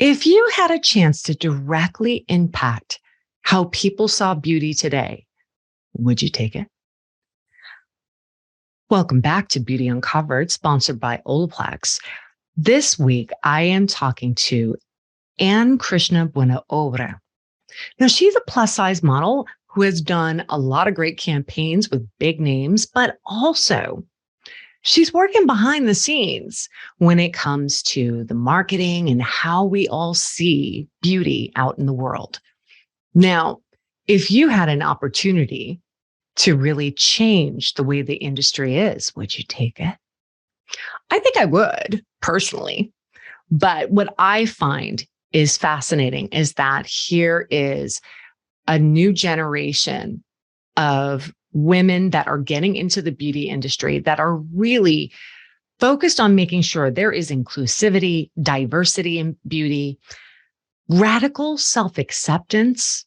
If you had a chance to directly impact how people saw beauty today, would you take it? Welcome back to Beauty Uncovered, sponsored by Olaplex. This week, I am talking to Krisha Buenaobra. Now, she's a plus-size model who has done a lot of great campaigns with big names, but also she's working behind the scenes when it comes to the marketing and how we all see beauty out in the world. Now, if you had an opportunity to really change the way the industry is, would you take it? I think I would, personally. But what I find is fascinating is that here is a new generation of women that are getting into the beauty industry that are really focused on making sure there is inclusivity, diversity in beauty, radical self-acceptance.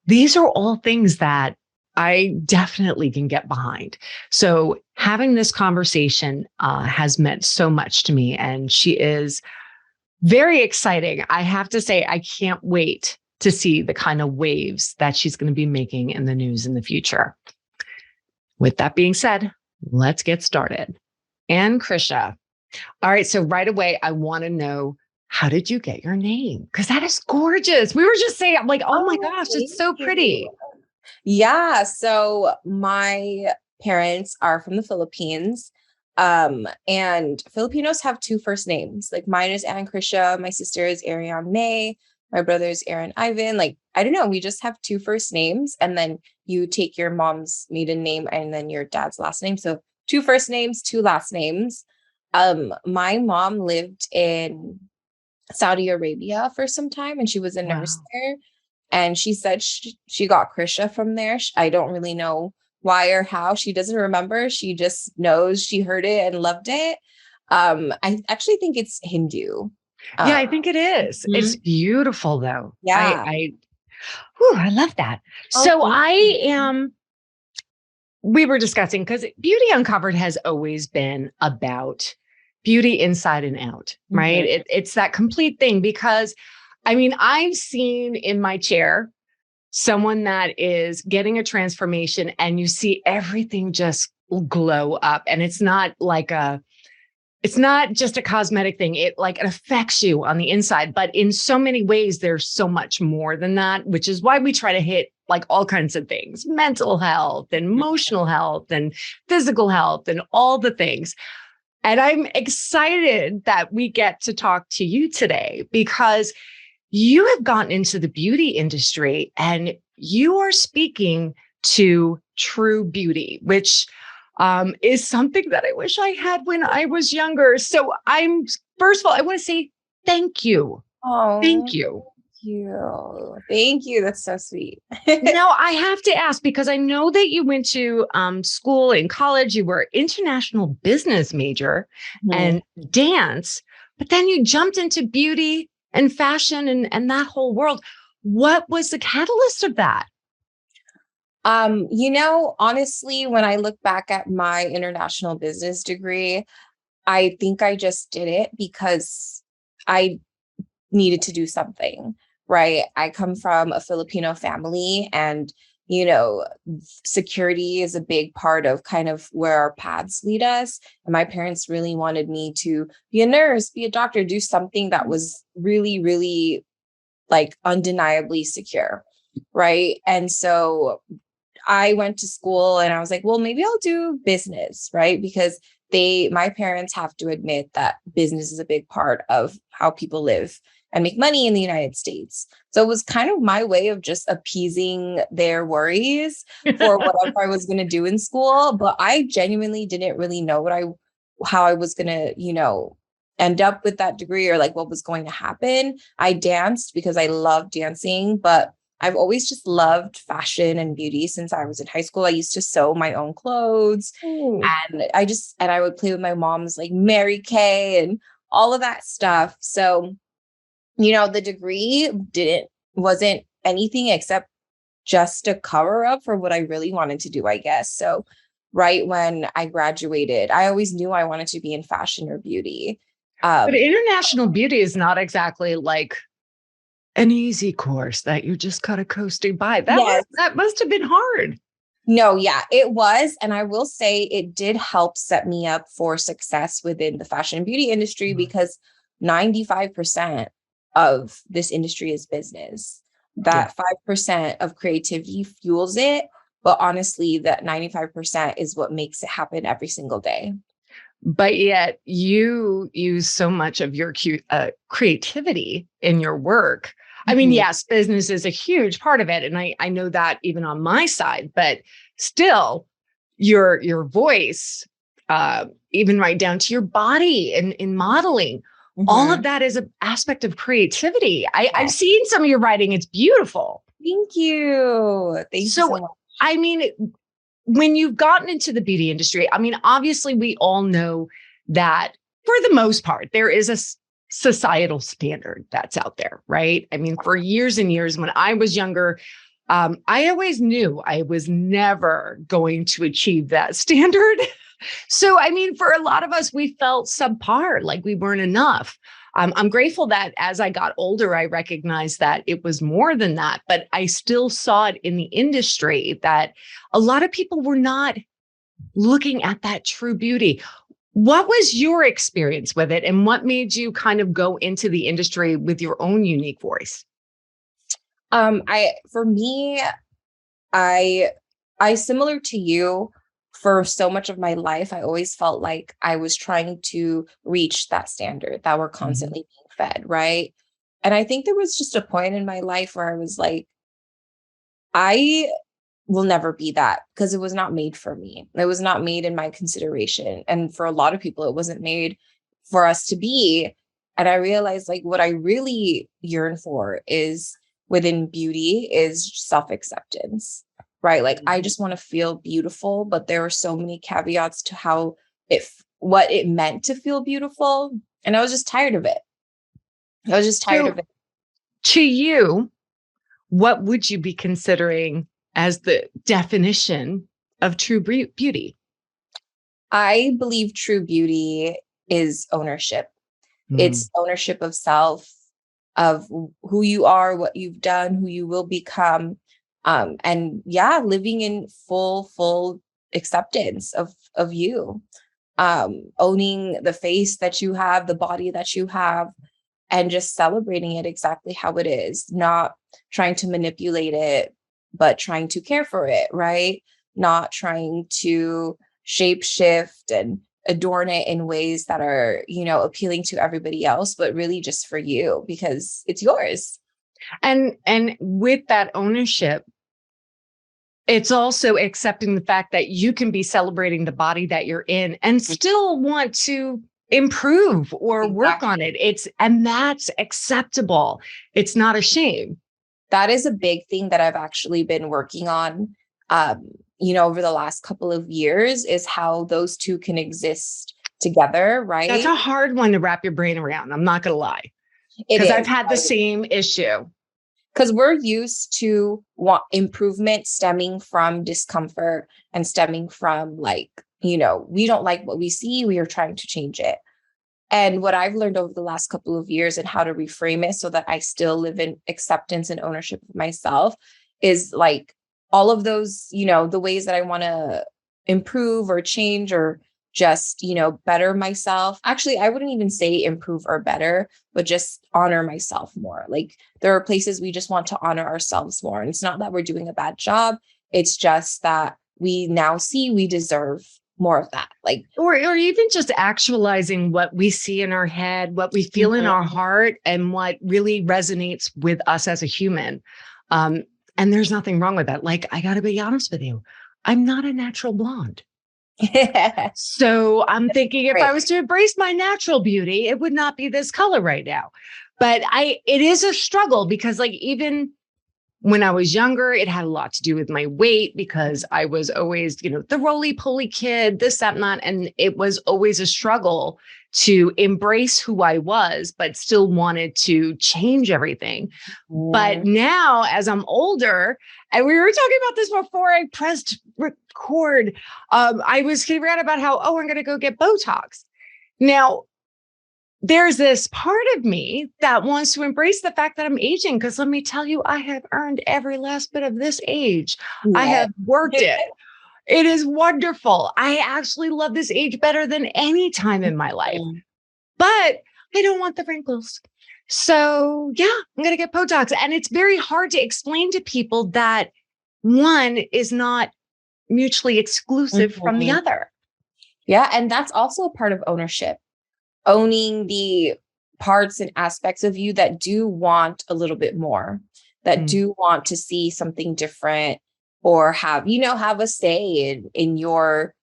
These are all things that I definitely can get behind. So having this conversation has meant so much to me, and she is very exciting. I have to say, I can't wait to see the kind of waves that she's going to be making in the news in the future. With that being said, let's get started. Krisha. All right. So right away, I want to know, how did you get your name? Because that is gorgeous. We were just saying, I'm like, oh my gosh, it's so pretty. Yeah. So my parents are from the Philippines. And Filipinos have two first names. Like mine is Krisha. My sister is Ariane May. My brother is Aaron Ivan. Like, I don't know. We just have two first names. And then you take your mom's maiden name and then your dad's last name. So two first names, two last names. My mom lived in Saudi Arabia for some time and she was a nurse there. And she said she got Krisha from there. I don't really know why or how. She doesn't remember. She just knows she heard it and loved it. I actually think it's Hindu. Yeah, I think it is. Mm-hmm. It's beautiful, though. Yeah. I love that. So we were discussing, because Beauty Uncovered has always been about beauty inside and out, right? Mm-hmm. It's that complete thing, because I mean, I've seen in my chair someone that is getting a transformation and you see everything just glow up, and it's not just a cosmetic thing. It affects you on the inside, but in so many ways, there's so much more than that, which is why we try to hit all kinds of things, mental health and emotional health and physical health and all the things. And I'm excited that we get to talk to you today, because you have gotten into the beauty industry and you are speaking to true beauty, which is something that I wish I had when I was younger. So first of all, I want to say thank you. Oh, thank you. Thank you. That's so sweet. Now, I have to ask, because I know that you went to school in college, you were international business major and dance, but then you jumped into beauty and fashion and that whole world. What was the catalyst of that? Honestly, when I look back at my international business degree, I think I just did it because I needed to do something, right? I come from a Filipino family, and, security is a big part of kind of where our paths lead us. And my parents really wanted me to be a nurse, be a doctor, do something that was really, really undeniably secure, right? And so I went to school and I was like, well, maybe I'll do business, right? Because my parents have to admit that business is a big part of how people live and make money in the United States. So it was kind of my way of just appeasing their worries for whatever I was going to do in school. But I genuinely didn't really know how I was going to, end up with that degree, or what was going to happen. I danced because I love dancing, but I've always just loved fashion and beauty since I was in high school. I used to sew my own clothes. And I would play with my mom's Mary Kay and all of that stuff. So, the degree wasn't anything except just a cover up for what I really wanted to do, I guess. So right when I graduated, I always knew I wanted to be in fashion or beauty. But international beauty is not exactly an easy course that you just kind of coasting by. Yes. That must have been hard. No, yeah, it was. And I will say it did help set me up for success within the fashion and beauty industry because 95% of this industry is business. Yeah. That 5% of creativity fuels it. But honestly, that 95% is what makes it happen every single day. But yet you use so much of your creativity in your work. I mean, yes, business is a huge part of it. And I know that even on my side, but still your voice, even right down to your body and in modeling, all of that is an aspect of creativity. I've seen some of your writing. It's beautiful. Thank you. Thank you so much. I mean, when you've gotten into the beauty industry, I mean, obviously we all know that for the most part, there is a societal standard that's out there, right? I mean, for years and years, when I was younger, I always knew I was never going to achieve that standard. So, I mean, for a lot of us, we felt subpar, like we weren't enough. I'm grateful that as I got older, I recognized that it was more than that, but I still saw it in the industry that a lot of people were not looking at that true beauty. What was your experience with it, and what made you kind of go into the industry with your own unique voice? For me, I similar to you, for so much of my life, I always felt like I was trying to reach that standard that we're constantly being fed, right? And I think there was just a point in my life where I was like, I will never be that because it was not made for me. It was not made in my consideration. And for a lot of people, it wasn't made for us to be. And I realized like what I really yearn for is within beauty is self-acceptance, right? Like I just want to feel beautiful, but there are so many caveats to how what it meant to feel beautiful. And I was just tired of it. I was just tired of it. To you, what would you be considering as the definition of true beauty? I believe true beauty is ownership. It's ownership of self, of who you are, what you've done, who you will become. And yeah, living in full acceptance of you, owning the face that you have, the body that you have, and just celebrating it exactly how it is, not trying to manipulate it, but trying to care for it, right? Not trying to shape shift and adorn it in ways that are, appealing to everybody else, but really just for you because it's yours. And with that ownership, it's also accepting the fact that you can be celebrating the body that you're in and still want to improve or work on it. And that's acceptable. It's not a shame. That is a big thing that I've actually been working on, over the last couple of years, is how those two can exist together, right? That's a hard one to wrap your brain around. I'm not going to lie. Because I've had the same issue. Because we're used to improvement stemming from discomfort and stemming from we don't like what we see. We are trying to change it. And what I've learned over the last couple of years and how to reframe it so that I still live in acceptance and ownership of myself is like all of those, the ways that I want to improve or change or just, better myself. Actually, I wouldn't even say improve or better, but just honor myself more. Like there are places we just want to honor ourselves more. And it's not that we're doing a bad job. It's just that we now see we deserve more of that. Like, or even just actualizing what we see in our head, what we feel in our heart, and what really resonates with us as a human. And there's nothing wrong with that. Like, I got to be honest with you. I'm not a natural blonde. So I'm thinking if I was to embrace my natural beauty, it would not be this color right now. But it is a struggle because like even when I was younger, it had a lot to do with my weight because I was always, the roly-poly kid, this, that, and that. And it was always a struggle to embrace who I was, but still wanted to change everything. But now as I'm older, and we were talking about this before I pressed record, I was kidding around about how, I'm going to go get Botox. Now, there's this part of me that wants to embrace the fact that I'm aging. Because let me tell you, I have earned every last bit of this age. I Yeah. have worked it. It is wonderful. I actually love this age better than any time in my life, but I don't want the wrinkles. So yeah, I'm going to get Botox. And it's very hard to explain to people that one is not mutually exclusive from the other. Yeah. And that's also a part of ownership, owning the parts and aspects of you that do want a little bit more, that do want to see something different, or have, have a say in your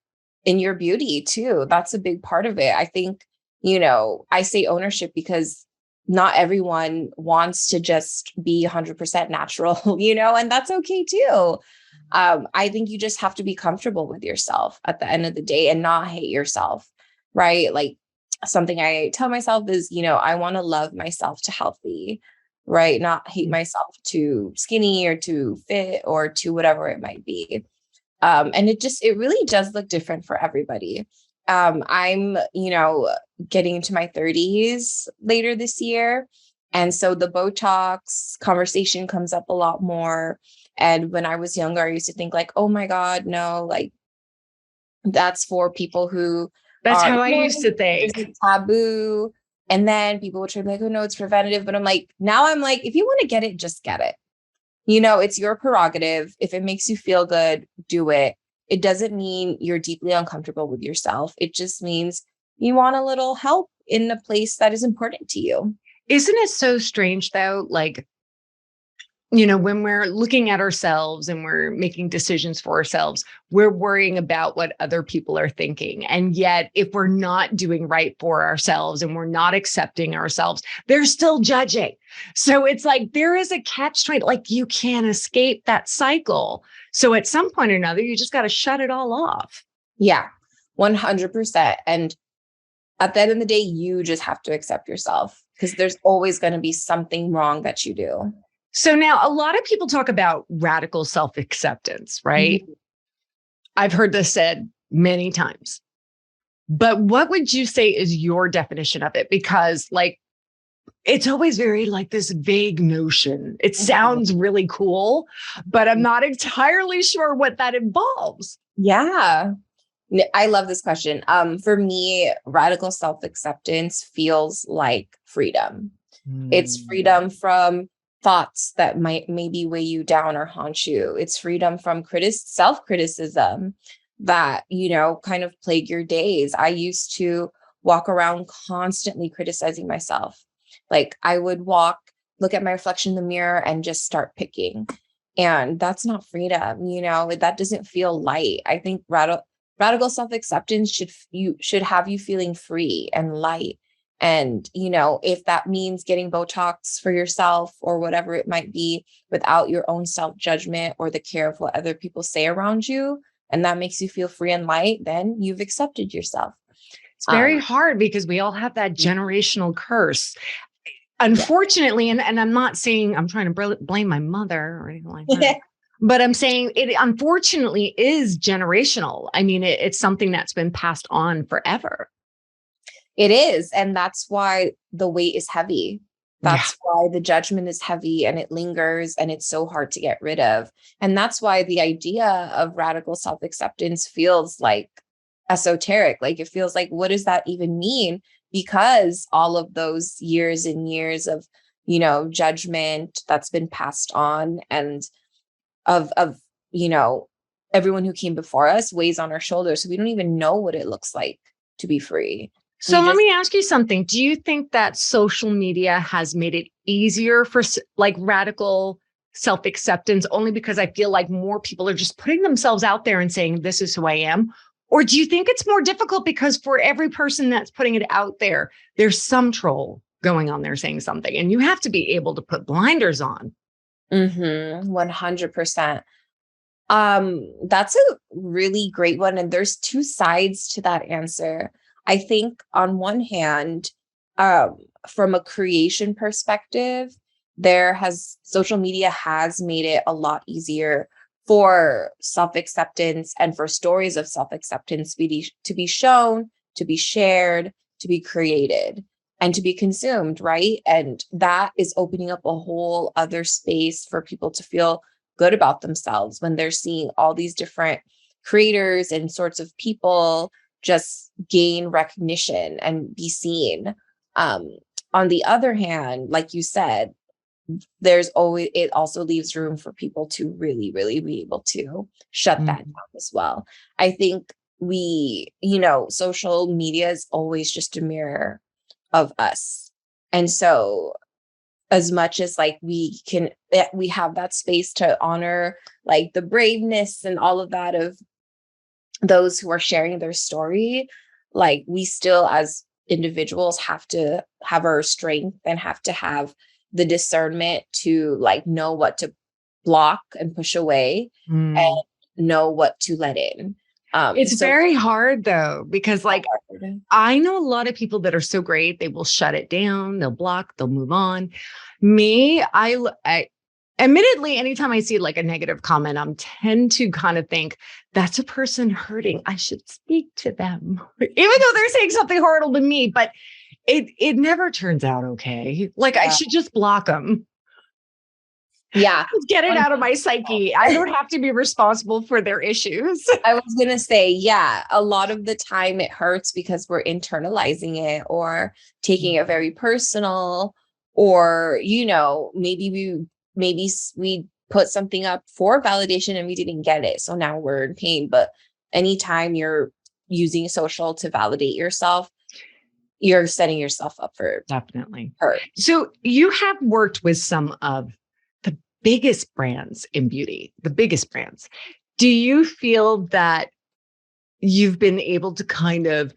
beauty too. That's a big part of it. I think, I say ownership because not everyone wants to just be 100% natural, and that's okay too. I think you just have to be comfortable with yourself at the end of the day and not hate yourself, right? Like, something I tell myself is, I want to love myself to healthy, right? Not hate myself to skinny or to fit or to whatever it might be. And it really does look different for everybody. I'm, getting into my 30s later this year. And so the Botox conversation comes up a lot more. And when I was younger, I used to think like, oh my God, no, like that's for people who That's are, how I used to think. there's a taboo. And then people would try to be like, oh no, it's preventative. But now I'm like, if you want to get it, just get it. It's your prerogative. If it makes you feel good, do it. It doesn't mean you're deeply uncomfortable with yourself. It just means you want a little help in a place that is important to you. Isn't it so strange though? Like, when we're looking at ourselves and we're making decisions for ourselves, we're worrying about what other people are thinking. And yet, if we're not doing right for ourselves and we're not accepting ourselves, they're still judging. So it's like there is a catch-22, like you can't escape that cycle. So at some point or another, you just got to shut it all off. Yeah, 100%. And at the end of the day, you just have to accept yourself because there's always going to be something wrong that you do. So now a lot of people talk about radical self-acceptance, right? Mm-hmm. I've heard this said many times. But what would you say is your definition of it? Because like, it's always very like this vague notion. It sounds really cool, but I'm not entirely sure what that involves. Yeah. I love this question. For me, radical self-acceptance feels like freedom. It's freedom from thoughts that might maybe weigh you down or haunt you. It's freedom from self-criticism that, kind of plague your days. I used to walk around constantly criticizing myself. Like I would look at my reflection in the mirror and just start picking. And that's not freedom, that doesn't feel light. I think radical self-acceptance should have you feeling free and light. And, if that means getting Botox for yourself or whatever it might be without your own self-judgment or the care of what other people say around you, and that makes you feel free and light, then you've accepted yourself. It's very hard because we all have that generational curse. Unfortunately, and I'm not saying I'm trying to blame my mother or anything like that. But I'm saying it unfortunately is generational. I mean, it's something that's been passed on forever. It is. And that's why the weight is heavy. That's why the judgment is heavy and it lingers and it's so hard to get rid of. And that's why the idea of radical self-acceptance feels like esoteric. Like it feels like, what does that even mean? Because all of those years and years of, judgment that's been passed on and of everyone who came before us weighs on our shoulders. So we don't even know what it looks like to be free. So let me ask you something. Do you think that social media has made it easier for like radical self-acceptance only because I feel like more people are just putting themselves out there and saying, this is who I am? Or do you think it's more difficult because for every person that's putting it out there, there's some troll going on there saying something and you have to be able to put blinders on? 100%. That's a really great one. And there's two sides to that answer. I think on one hand, from a creation perspective, social media has made it a lot easier for self-acceptance and for stories of self-acceptance to be shown, to be shared, to be created. and to be consumed, right? And that is opening up a whole other space for people to feel good about themselves when they're seeing all these different creators and sorts of people just gain recognition and be seen. Um, on the other hand, like you said, it also leaves room for people to really, really be able to shut that down as well. I think social media is always just a mirror of us. And so as much as like we have that space to honor like the braveness and all of that of those who are sharing their story, like we still as individuals have to have our strength and have to have the discernment to like know what to block and push away and know what to let in. It's very hard though, because like I know a lot of people that are so great, they will shut it down, they'll block, they'll move on. Me, I admittedly, anytime I see like a negative comment, I'm tend to kind of think that's a person hurting. I should speak to them, even though they're saying something horrible to me, but it never turns out okay. Like I should just block them. Yeah. Get it out of my psyche. I don't have to be responsible for their issues. I was going to say, yeah, a lot of the time it hurts because we're internalizing it or taking it very personal, or, maybe we put something up for validation and we didn't get it. So now we're in pain. But anytime you're using social to validate yourself, you're setting yourself up for definitely hurt. So you have worked with some of the biggest brands in beauty, the biggest brands. Do you feel that you've been able to kind of,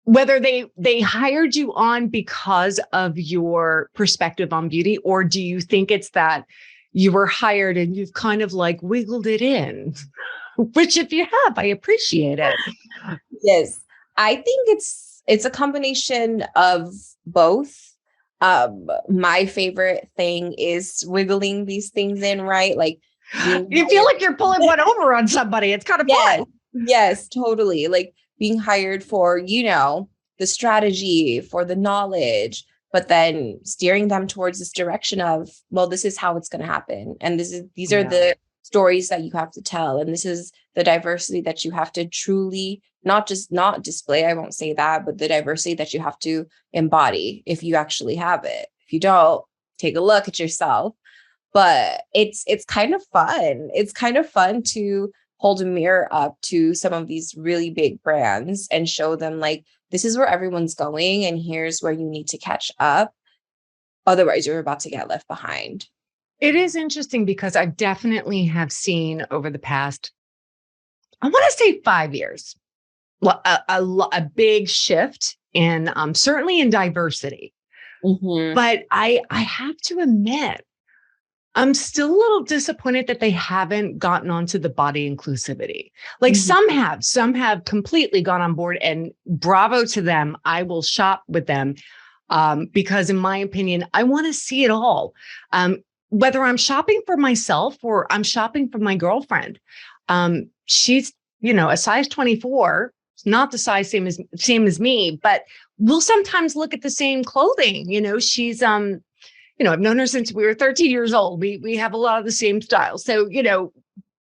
whether they hired you on because of your perspective on beauty, or do you think it's that you were hired and you've kind of like wiggled it in? Which if you have, I appreciate it. Yes. I think it's a combination of both. My favorite thing is wiggling these things in, right? Like you feel like you're pulling one over on somebody. It's kind of fun. Yes, totally. Like being hired for, the strategy, for the knowledge, but then steering them towards this direction of, well, this is how it's going to happen. And these are the stories that you have to tell. And this is the diversity that you have to truly not display. I won't say that, but the diversity that you have to embody if you actually have it. If you don't, take a look at yourself. But it's kind of fun. It's kind of fun to hold a mirror up to some of these really big brands and show them like, this is where everyone's going and here's where you need to catch up. Otherwise, you're about to get left behind. It is interesting because I definitely have seen over the past, I want to say 5 years, a big shift in certainly in diversity. Mm-hmm. But I have to admit, I'm still a little disappointed that they haven't gotten onto the body inclusivity. Like some have completely gone on board, and bravo to them. I will shop with them because in my opinion, I want to see it all. Whether I'm shopping for myself or I'm shopping for my girlfriend. She's, a size 24, not the size same as me, but we'll sometimes look at the same clothing. She's, I've known her since we were 13 years old. We have a lot of the same style. So,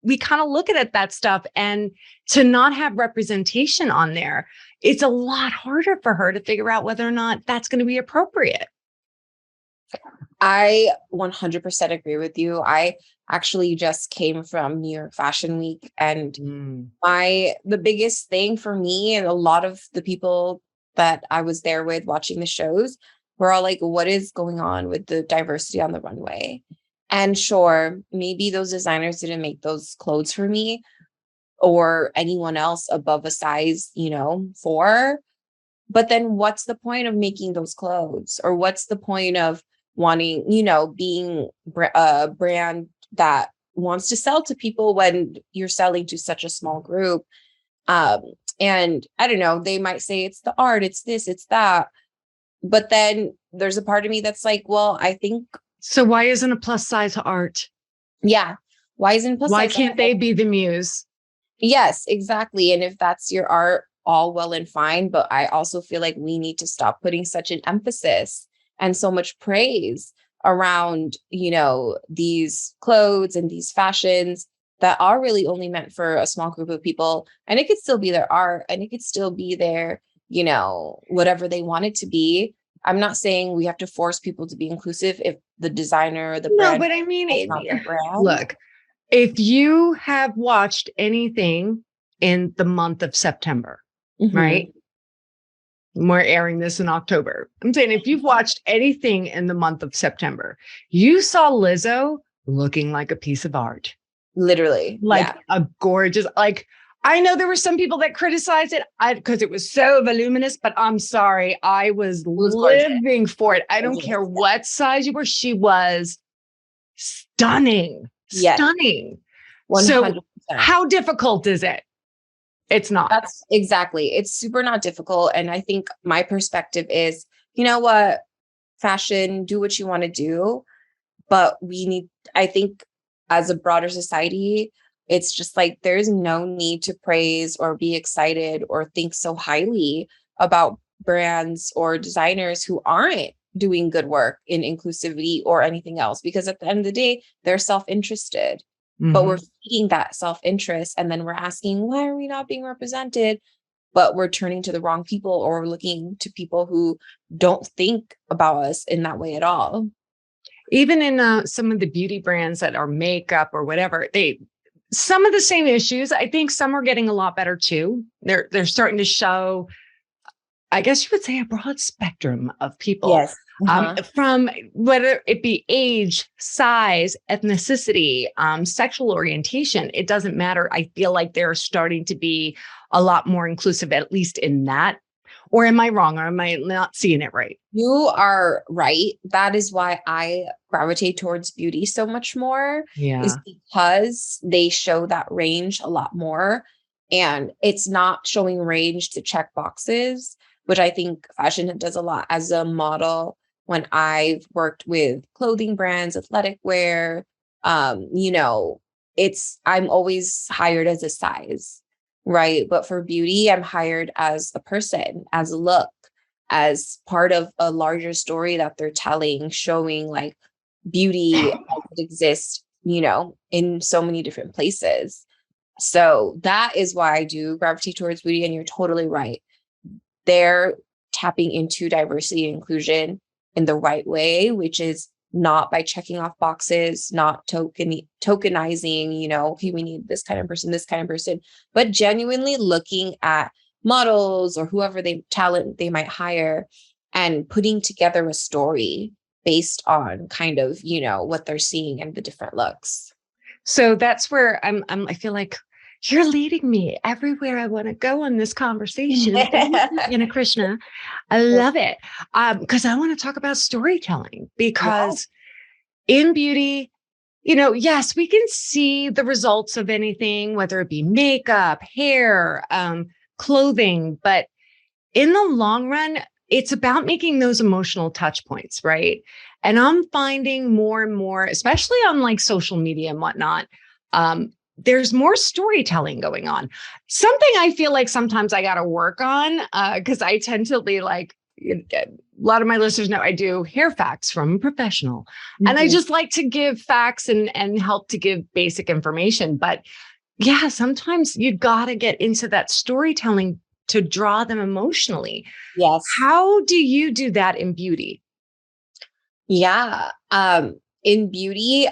we kind of look at that stuff, and to not have representation on there, it's a lot harder for her to figure out whether or not that's going to be appropriate. I 100% agree with you. I actually just came from New York Fashion Week, and the biggest thing for me and a lot of the people that I was there with watching the shows were all like, what is going on with the diversity on the runway? And sure, maybe those designers didn't make those clothes for me or anyone else above a size, 4. But then what's the point of making those clothes? Or what's the point of wanting, being a brand that wants to sell to people when you're selling to such a small group? And I don't know, they might say it's the art, it's this, it's that. But then there's a part of me that's like, well, I think. So why isn't a plus size art? Yeah. Why isn't plus Why size can't art? they be the muse? Yes, exactly. And if that's your art, all well and fine, but I also feel like we need to stop putting such an emphasis and so much praise around, these clothes and these fashions that are really only meant for a small group of people. And it could still be their art, and it could still be their, whatever they want it to be. I'm not saying we have to force people to be inclusive if the designer or the brand. No, but I mean, is not the brand. look, if you have watched anything in the month of September, right? We're airing this in October. I'm saying if you've watched anything in the month of September, you saw Lizzo looking like a piece of art. Literally. Like a gorgeous, I know there were some people that criticized it because it was so voluminous, but I'm sorry. I was living for it. I don't care what size you were. She was stunning. Yes. Stunning. 100%. So how difficult is it? It's not. That's exactly. It's super not difficult. And I think my perspective is, you know what, fashion, do what you want to do. But I think as a broader society, it's just like, there's no need to praise or be excited or think so highly about brands or designers who aren't doing good work in inclusivity or anything else, because at the end of the day, they're self-interested. But we're feeding that self-interest, and then we're asking, why are we not being represented? But we're turning to the wrong people, or we're looking to people who don't think about us in that way at all. Even in some of the beauty brands that are makeup or whatever, some of the same issues. I think some are getting a lot better too. They're starting to show, I guess you would say, a broad spectrum of people. Yes. From whether it be age, size, ethnicity, sexual orientation, it doesn't matter. I feel like they're starting to be a lot more inclusive, at least in that. Or am I wrong? Or am I not seeing it right? You are right. That is why I gravitate towards beauty so much more. Yeah. Is because they show that range a lot more. And it's not showing range to check boxes, which I think fashion does a lot. As a model, when I've worked with clothing brands, athletic wear, I'm always hired as a size, right? But for beauty, I'm hired as a person, as a look, as part of a larger story that they're telling, showing like beauty as it exists, in so many different places. So that is why I do gravitate towards beauty. And you're totally right. They're tapping into diversity and inclusion in the right way, which is not by checking off boxes, not tokenizing, okay, we need this kind of person, but genuinely looking at models or whoever talent they might hire and putting together a story based on kind of, what they're seeing and the different looks. So that's where I feel like you're leading me everywhere I want to go in this conversation. Krishna, I love it. Because I want to talk about storytelling, because in beauty, yes, we can see the results of anything, whether it be makeup, hair, clothing, but in the long run, it's about making those emotional touch points, right? And I'm finding more and more, especially on like social media and whatnot, there's more storytelling going on. Something I feel like sometimes I got to work on, because I tend to be like, a lot of my listeners know I do hair facts from a professional. And I just like to give facts and help to give basic information. But yeah, sometimes you got to get into that storytelling to draw them emotionally. Yes. How do you do that in beauty? Yeah. In beauty,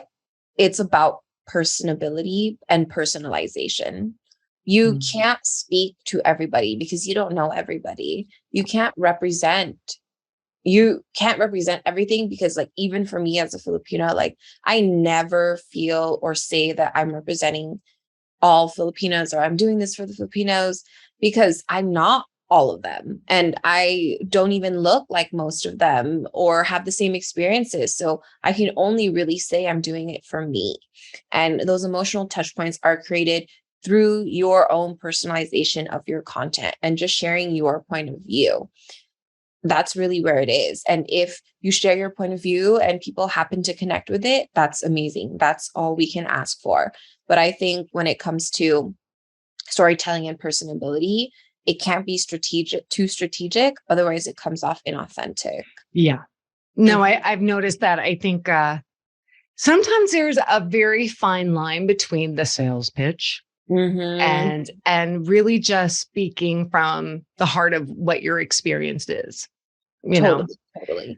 it's about personability and personalization. You can't speak to everybody because you don't know everybody. You can't represent everything, because like, even for me as a Filipino, like I never feel or say that I'm representing all Filipinos or I'm doing this for the Filipinos, because I'm not all of them. And I don't even look like most of them or have the same experiences. So I can only really say I'm doing it for me. And those emotional touch points are created through your own personalization of your content and just sharing your point of view. That's really where it is. And if you share your point of view and people happen to connect with it, that's amazing. That's all we can ask for. But I think when it comes to storytelling and personability, it can't be too strategic. Otherwise it comes off inauthentic. Yeah. No, I've noticed that. I think sometimes there's a very fine line between the sales pitch and really just speaking from the heart of what your experience is. Totally.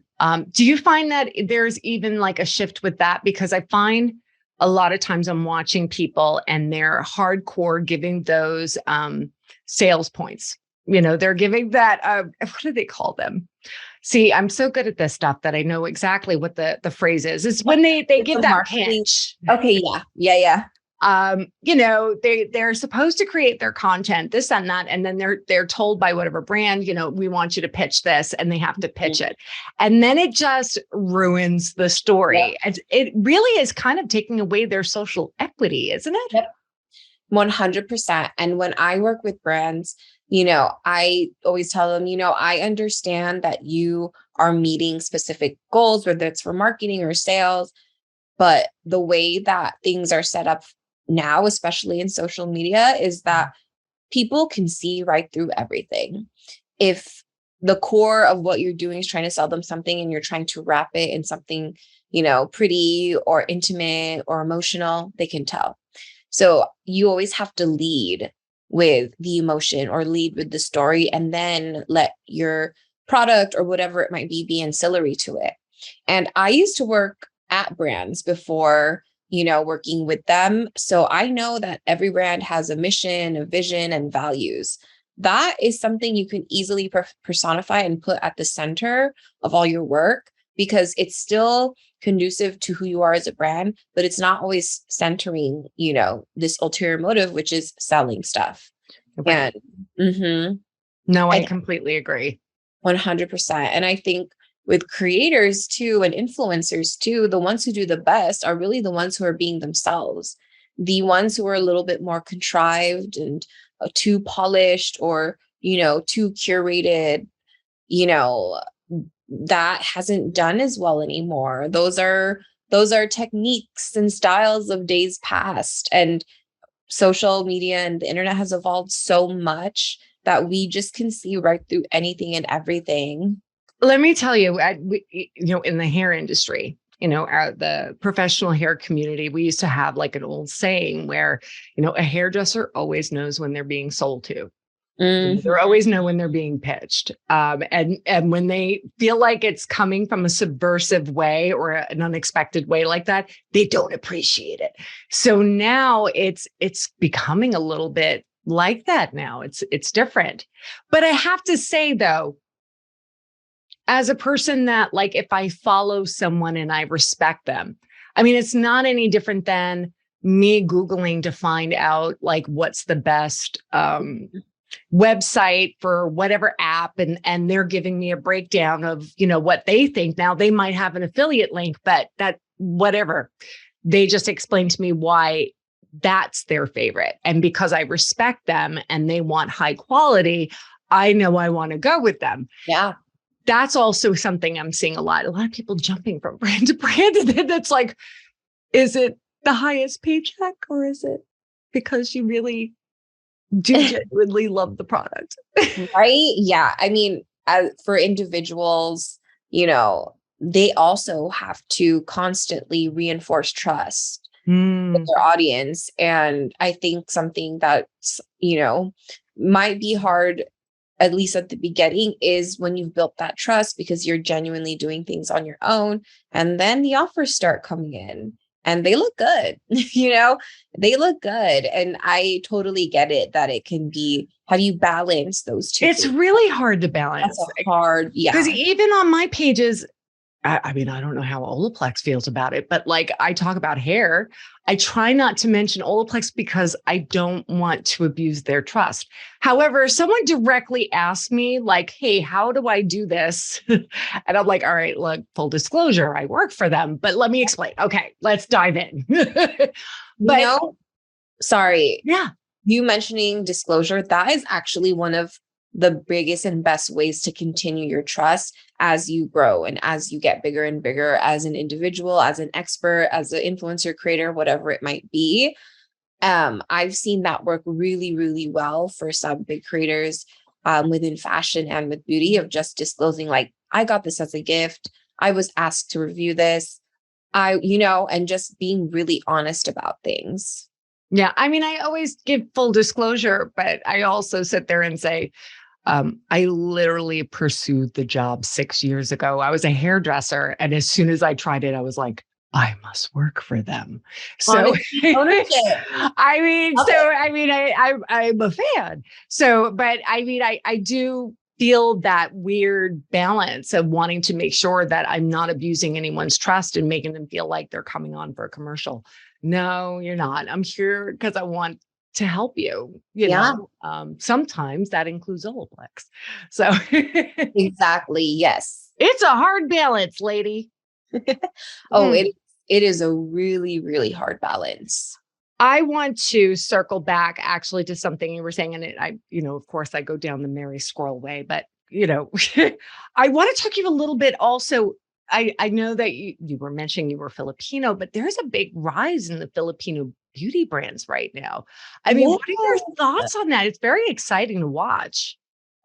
Do you find that there's even like a shift with that? Because I find a lot of times I'm watching people and they're hardcore giving those sales points. They're giving that, what do they call them? See, I'm so good at this stuff that I know exactly what the phrase is. It's when they give that pitch. Okay. Yeah. They're supposed to create their content, this and that, and then they're told by whatever brand, we want you to pitch this, and they have to pitch it. And then it just ruins the story. Yep. It really is kind of taking away their social equity, isn't it? Yep. 100%. And when I work with brands, I always tell them, I understand that you are meeting specific goals, whether it's for marketing or sales, but the way that things are set up now, especially in social media, is that people can see right through everything. If the core of what you're doing is trying to sell them something and you're trying to wrap it in something, pretty or intimate or emotional, they can tell. So you always have to lead with the emotion or lead with the story, and then let your product or whatever it might be ancillary to it. And I used to work at brands before, working with them. So I know that every brand has a mission, a vision, and values. That is something you can easily personify and put at the center of all your work, because it's still conducive to who you are as a brand, but it's not always centering, this ulterior motive, which is selling stuff. Right. And no, I completely agree. 100%. And I think with creators too, and influencers too, the ones who do the best are really the ones who are being themselves. The ones who are a little bit more contrived and too polished or, too curated, that hasn't done as well anymore. Those are techniques and styles of days past. And social media and the internet has evolved so much that we just can see right through anything and everything. Let me tell you, in the hair industry, the professional hair community, we used to have like an old saying where, a hairdresser always knows when they're being sold to. They always know when they're being pitched. And when they feel like it's coming from a subversive way or an unexpected way like that, they don't appreciate it. So now it's becoming a little bit like that now. It's different. But I have to say, though, as a person that, like, if I follow someone and I respect them, I mean, it's not any different than me Googling to find out like what's the best website for whatever app, and they're giving me a breakdown of what they think. Now they might have an affiliate link, but that whatever, they just explain to me why that's their favorite, and because I respect them and they want high quality, I know I want to go with them. Yeah, that's also something I'm seeing a lot of people jumping from brand to brand, and that's like, is it the highest paycheck, or is it because you really do genuinely love the product? Right? Yeah. I mean, for individuals, they also have to constantly reinforce trust with their audience. And I think something that's, might be hard, at least at the beginning, is when you've built that trust because you're genuinely doing things on your own. And then the offers start coming in. And they look good, they look good. And I totally get it that it can be, how do you balance those two? It's really hard to balance. That's hard. Yeah. Because even on my pages, I mean, I don't know how Olaplex feels about it, but like I talk about hair, I try not to mention Olaplex because I don't want to abuse their trust. However, if someone directly asks me like, hey, how do I do this? And I'm like, all right, look, full disclosure, I work for them, but let me explain. Okay, let's dive in. But sorry. Yeah. You mentioning disclosure, that is actually one of the biggest and best ways to continue your trust as you grow and as you get bigger and bigger as an individual, as an expert, as an influencer creator, whatever it might be. I've seen that work really, really well for some big creators within fashion and with beauty, of just disclosing, like, I got this as a gift. I was asked to review this. And just being really honest about things. Yeah. I mean, I always give full disclosure, but I also sit there and say, I literally pursued the job 6 years ago. I was a hairdresser. And as soon as I tried it, I was like, I must work for them. So, Honesty, ownership. Love it. I'm a fan. So, but I mean, I do feel that weird balance of wanting to make sure that I'm not abusing anyone's trust and making them feel like they're coming on for a commercial. No, you're not. I'm here because I want to help you, Yeah, sometimes that includes Olaplex. So exactly. Yes. it's a hard balance, lady. Oh, Mm. it is a really, really hard balance. I want to circle back actually to something you were saying, and of course I go down the Mary Squirrel way, but I want to talk to you a little bit also. I know that you were mentioning you were Filipino, but there's a big rise in the Filipino beauty brands right now. I mean, Yeah. what are your thoughts on that? It's very exciting to watch.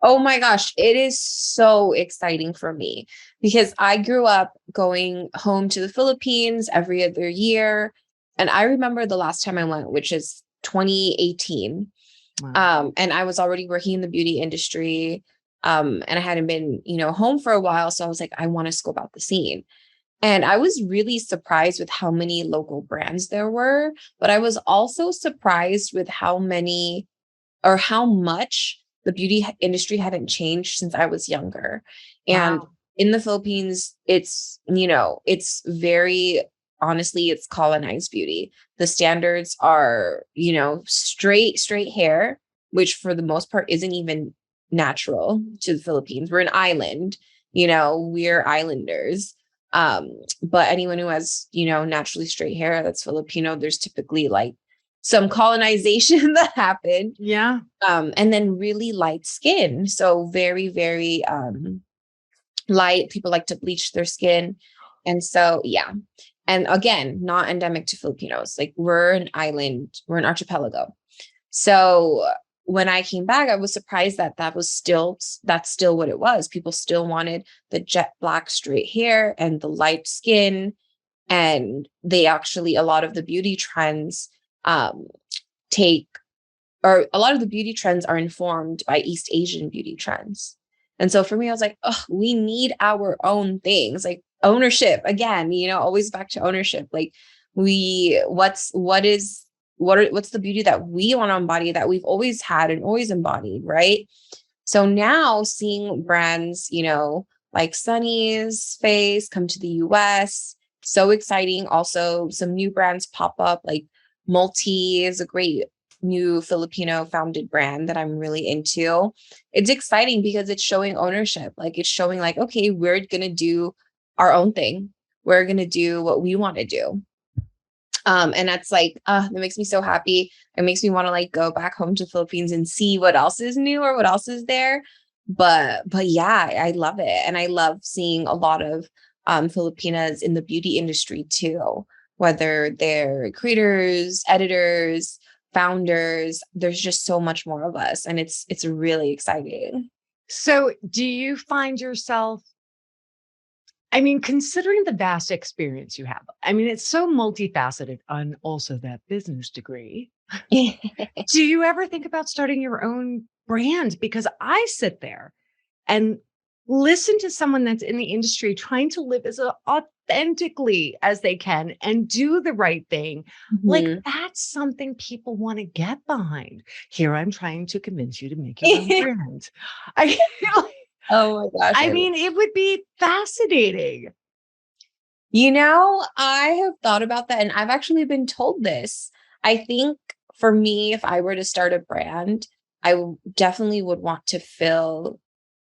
Oh my gosh, it is so exciting for me because I grew up going home to the Philippines every other year. And I remember the last time I went, which is 2018. Wow. And I was already working in the beauty industry. And I hadn't been, home for a while. So I was like, I want to scope out the scene. And I was really surprised with how many local brands there were, but I was also surprised with how many or how much the beauty industry hadn't changed since I was younger. And Wow. in the Philippines, it's very honestly, it's colonized beauty. The standards are, straight hair, which for the most part isn't even natural to the Philippines. We're an island, we're islanders. But anyone who has, naturally straight hair that's Filipino, there's typically like some colonization that happened. Yeah. And then really light skin. So very, very light. People like to bleach their skin. And so, yeah. And again, not endemic to Filipinos. Like we're an island, we're an archipelago. So when I came back, I was surprised that that's still what it was. People still wanted the jet black straight hair and the light skin. And a lot of the beauty trends take or a lot of the beauty trends are informed by East Asian beauty trends. And so for me, I was like, oh, we need our own things, like ownership again, always back to ownership. Like what's the beauty that we want to embody that we've always had and always embodied, right? So now seeing brands, like Sunny's Face come to the US, so exciting. Also, some new brands pop up, like Multi is a great new Filipino founded brand that I'm really into. It's exciting because it's showing ownership. Like it's showing like, okay, we're going to do our own thing. We're going to do what we want to do. And that's like, that makes me so happy. It makes me want to like go back home to the Philippines and see what else is new or what else is there. But yeah, I love it. And I love seeing a lot of Filipinas in the beauty industry too, whether they're creators, editors, founders. There's just so much more of us. And it's really exciting. So do you find yourself, I mean, considering the vast experience you have, I mean, it's so multifaceted and also that business degree. Do you ever think about starting your own brand? Because I sit there and listen to someone that's in the industry trying to live as authentically as they can and do the right thing. Like Mhm. that's something people want to get behind. Here I'm trying to convince you to make your own brand. I, Oh my gosh. I mean, it would be fascinating. I have thought about that and I've actually been told this. I think for me, if I were to start a brand, definitely would want to fill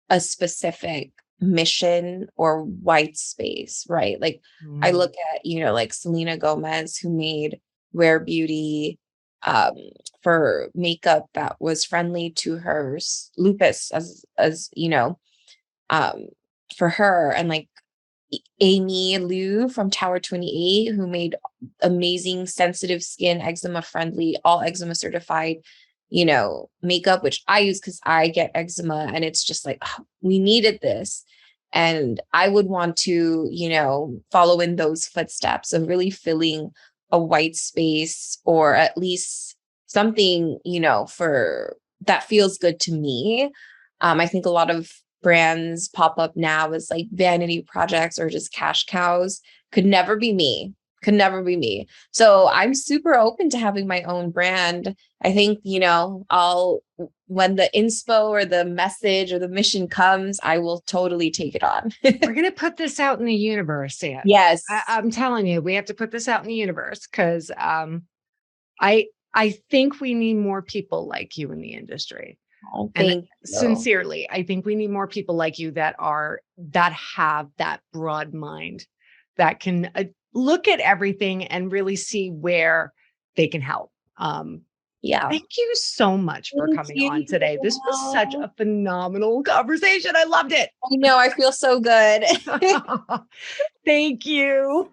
a specific mission or white space, right? Like I Mm. look at, like Selena Gomez, who made Rare Beauty um, for makeup that was friendly to her lupus as um, for her. And like, Amy Liu from Tower 28, who made amazing sensitive skin, eczema friendly, all eczema certified, makeup, which I use because I get eczema. And it's just like, oh, we needed this. And I would want to, follow in those footsteps of really filling a white space, or at least something, for that feels good to me. I think a lot of brands pop up now as like vanity projects or just cash cows. Could never be me. Could never be me. So I'm super open to having my own brand. I think, when the inspo or the message or the mission comes, I will totally take it on. We're going to put this out in the universe, Anne. Yes. I'm telling you, we have to put this out in the universe because I think we need more people like you in the industry. Oh, and sincerely, I think we need more people like you that have that broad mind, that can look at everything and really see where they can help. Yeah. Thank you so much for coming on today. This was such a phenomenal conversation. I loved it. I know. I feel so good. Thank you.